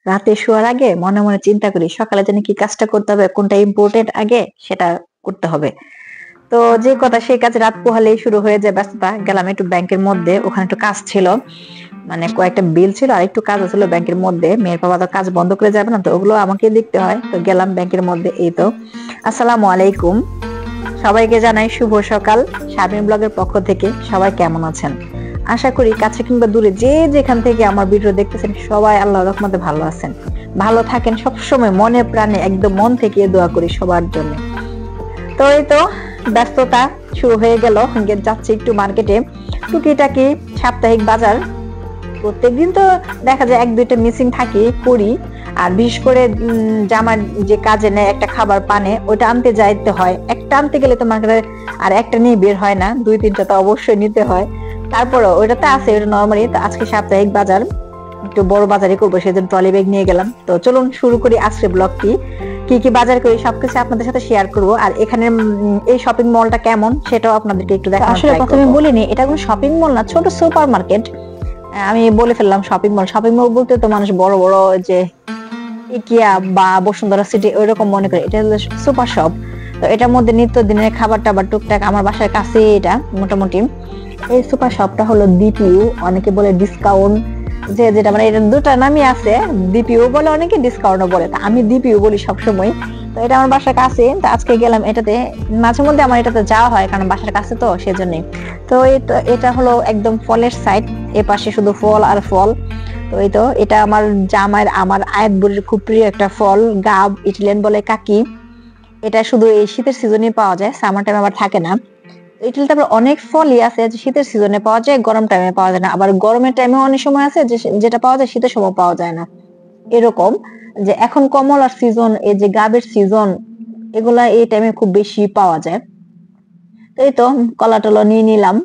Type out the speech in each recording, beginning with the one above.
রাতে শোয়ার আগে মনে মনে চিন্তা করি সকালে যেন কি কাজটা করতে হবে, কোনটা ইম্পর্টেন্ট আগে সেটা করতে হবে। তো যে কথা সেই কাজ, রাত পোহালেই শুরু হয়ে যায় ব্যস্ততা। গেলাম একটু ব্যাংকের মধ্যে, ওখানে একটু কাজ ছিল, মানে কয়েকটা বিল ছিল আর একটু কাজ ছিল ব্যাংকের মধ্যে। মেয়ের বাবা তো কাজ বন্ধ করে যাবে না, তো ওগুলো আমাকে দেখতে হয়। তো গেলাম ব্যাংকের মধ্যে। এই তো, আসসালামু আলাইকুম, সবাইকে জানাই শুভ সকাল শারমিন ব্লগের পক্ষ থেকে। সবাই কেমন আছেন? আশা করি কাছে কিংবা দূরে যে যেখান থেকে আমার ভিডিও দেখতেছেন সবাই আল্লাহর রহমতে ভালো আছেন, ভালো থাকেন। সবসময় মনে প্রাণে একদম মন থেকে দোয়া করি সবার জন্য। তো এই তো ব্যস্ততা শুরু হয়ে গেল, যাচ্ছি একটু মার্কেটে, টুকিটাকি সাপ্তাহিক বাজার। প্রত্যেকদিন তো দেখা যায় এক দুইটা মিসিং থাকি করি। আর বিশেষ করে জামার যে কাজে নেয় একটা খাবার পানে, ওটা আনতে যাইতে হয়। একটা আনতে গেলে তো মার্কেটে আর একটা নিয়ে বের হয় না, দুই তিনটা তো অবশ্যই নিতে হয়। তারপরে ওটা তো আছে, ওটা নরমালি। তো আজকে সাপ্তাহিক বাজার, একটু বড় বাজারই করবো, সেজন্য ট্রলি ব্যাগ নিয়ে গেলাম। তো চলুন শুরু করি আজকে ব্লগটি। কি কি বাজার করি সবকিছু আপনাদের সাথে শেয়ার করব। আর এখানে এই শপিং মলটা কেমন সেটাও আপনাদেরকে একটু দেখানোর ট্রাই করব। আসলে প্রথমে বলিনি, এটা কোনো শপিং মল না, ছোট সুপার মার্কেট। আমি বলে ফেললাম শপিং মল। শপিং মল বলতে তো মানুষ বড় বড় যে ইকিয়া বা বসুন্ধরা সিটি ওইরকম মনে করে, এটা হলো সুপার শপ। তো এটার মধ্যে নিত্য দিনের খাবার টাবার টুকটাক, আমার বাসার কাছে এটা মোটামুটি। এই সুপার শপটা হলো ডিপিউ, অনেকে বলে ডিসকাউন্ট, যে যেটা মানে এটা দুটা নামই আছে, ডিপিউ বলে অনেকে, ডিসকাউন্টও বলে। তা আমি ডিপিউ বলি সবসময়। তো এটা আমার বাসার কাছে, তো আজকে গেলাম এটাতে। মাঝে মধ্যে আমার এটাতে যাওয়া হয় কারণ বাসার কাছে তো, সেজন্যই। তো এটা হলো একদম ফলের সাইড, এ পাশে শুধু ফল আর ফল। তো এই তো, এটা আমার জামাইয়ের, আমার আয়াত বুড়ির খুব প্রিয় একটা ফল, গাব ইটালিয়ান বলে কাকি। এটা শুধু এই শীতের সিজনে পাওয়া যায়, সামার টাইমে আবার থাকে না। ইটালিতে আবার অনেক ফলই আছে যে শীতের সিজনে পাওয়া যায়, গরম টাইমে পাওয়া যায় না। আবার গরমের টাইমে অনেক সময় আছে যে যেটা পাওয়া যায় শীতের সময় পাওয়া যায় না। এরকম, যে এখন কমলার সিজন, এই যে গাবের সিজন, এগুলা এই টাইমে খুব বেশি পাওয়া যায়। তো এই তো কলা টলা নিয়ে নিলাম।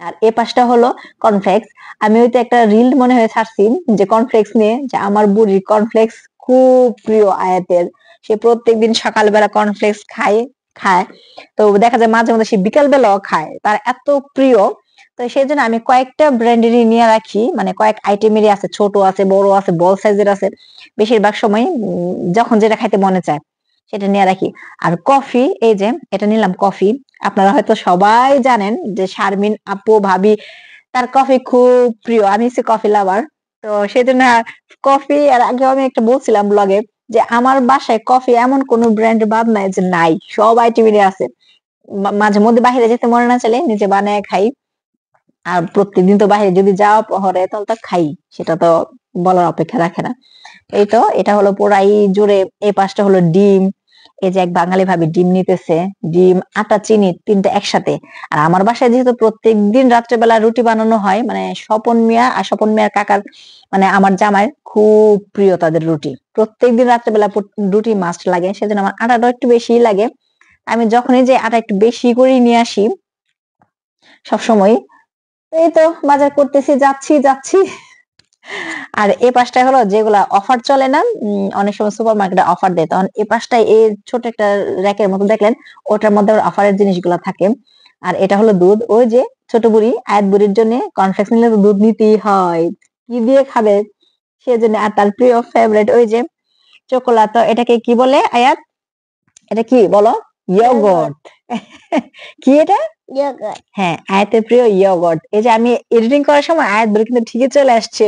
আর এ পাশটা হলো কর্নফ্লেক্স। আমি হয়তো একটা রিল মনে হয়ে ছাড়ছি যে কর্নফ্লেক্স নিয়ে, যে আমার বুড়ির কর্নফ্লেক্স খুব প্রিয় আয়াতের। সে প্রত্যেকদিন সকালবেলা কর্নফ্লেক্স খায় খায়। তো দেখা যায় মাঝে মধ্যে সে বিকাল বেলাও খায়, তার এত প্রিয়। তো সেই জন্য আমি কয়েকটা ব্র্যান্ডেরই নিয়ে রাখি, মানে কয়েক আইটেমেরই আছে, ছোট আছে, বড় আছে, বল সাইজের আছে। বেশিরভাগ সময় যখন যেটা খাইতে মনে চায় সেটা নিয়ে রাখি। আর কফি, এই যে এটা নিলাম কফি। আপনারা হয়তো সবাই জানেন যে শারমিন আপু ভাবি তার কফি খুব প্রিয়, আমি হচ্ছে কফি লাভার। তো সেজন্য কফি, আর আগে আমি একটা বলছিলাম ব্লগে যে আমার বাসায় কফি এমন কোন ব্র্যান্ড বাদ নাই যে নাই, সব আইটেমেরই আছে। মাঝে মধ্যে বাইরে যেতে মনে না চলে নিজে বানায় খাই। আর প্রত্যেকদিন তো বাইরে যদি যাওয়া হয় তাহলে তো খাই, সেটা তো বলার অপেক্ষা রাখে না। এই তো, এটা হলো পোড়াই জুড়ে। এই পাশটা হলো ডিম। এই যে এক বাঙালি ভাবি ডিম নিতেছে, ডিম আটা চিনি তিনটা একসাথে। আর আমার বাসায় যেহেতু প্রত্যেকদিন রাত্রেবেলা রুটি বানানো হয়, মানে স্বপন মিয়া আর স্বপন মিয়ার কাকার, মানে আমার জামাই খুব প্রিয় তাদের রুটি। প্রত্যেকদিন রাত্রেবেলা রুটি মাস্ট লাগে, সেজন্য আমার আটাটা একটু বেশি লাগে। আমি যখনই যে আটা একটু বেশি করে নিয়ে আসি সবসময়। এই তো বাজার করতেছি, যাচ্ছি যাচ্ছি। আর এ পাশটা হলো যেগুলা অফার চলে না, অনেক সময় সুপার মার্কেটে অফার দেয়, তখন এ পাশটায় এই ছোট একটা র্যাকের মতো দেখলেন, ওটার মধ্যে অফারের জিনিসগুলো থাকে। আর এটা হলো দুধ, ওই যে ছোট বুড়ি আয়াত বুড়ির জন্য কনফ্লেক্স নিলে তো দুধ নিতেই হয়, কি দিয়ে খাবে সেজন্য। আর তার প্রিয় ফেভারিট ওই যে চকোলা, তো এটাকে কি বলে আয়াত? এটা কি বলো? ইয়োগর্ট। কি এটা? ইয়োগর্ট। হ্যাঁ, আয়াতের প্রিয় ইয়োগর্ট। এই যে আমি এডিটিং করার সময় আয়াত বুড়ি কিন্তু ঠিকই চলে আসছে।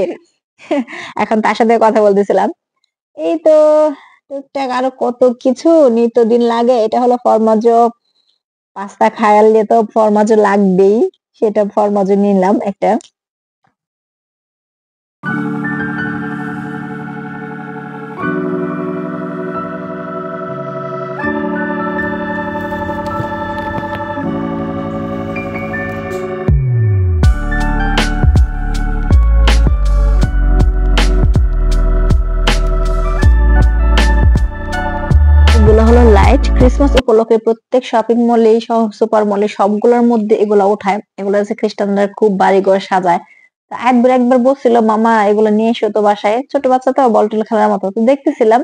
এখন তার সাথে কথা বলতেছিলাম। এই তো টুকটাক আরো কত কিছু নিত্যদিন লাগে। এটা হলো ফরমাজো, পাস্তা খাইলে তো ফরমাজো লাগবেই, সেটা ফরমাজো নিলাম একটা। এগুলো হলো লাইট, ক্রিসমাস উপলক্ষে প্রত্যেক শপিং মলে, সুপার মলে সবগুলোর মধ্যে এগুলো ওঠায়। এগুলো হচ্ছে খ্রিস্টানরা খুব বাড়িঘর সাজায়। তো একবার একবার বলছিল মামা এগুলো নিয়ে এসো তো বাসায়, ছোট বাচ্চা তো বল টল খেলার মতো, তো দেখতেছিলাম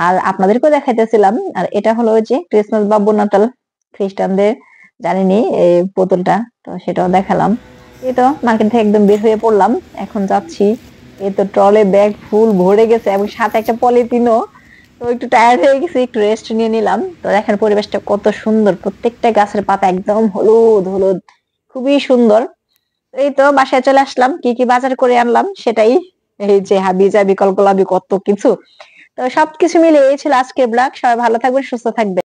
আর আপনাদেরকেও দেখাইতেছিলাম। আর এটা হলো ওই যে ক্রিসমাস বা বোনাটাল, খ্রিস্টানদের জানেনি এই পুতুলটা, তো সেটাও দেখালাম। এই তো মার্কেট থেকে একদম বের হয়ে পড়লাম, এখন যাচ্ছি এই তো ট্রলে ব্যাগ ফুল ভরে গেছে এবং সাথে একটা পলিথিনও। তো একটু টায়ার্ড হয়ে গেছি, একটু রেস্ট নিয়ে নিলাম। তো দেখেন পরিবেশটা কত সুন্দর, প্রত্যেকটা গাছের পাতা একদম হলুদ হলুদ, খুবই সুন্দর। এই তো বাসায় চলে আসলাম, কি কি বাজার করে আনলাম সেটাই, এই যে হাবি জাবি কলকলাবি কত কিছু। তো সবকিছু মিলে এই ছিল আজকের ব্লগ। সবাই ভালো থাকবেন, সুস্থ থাকবেন।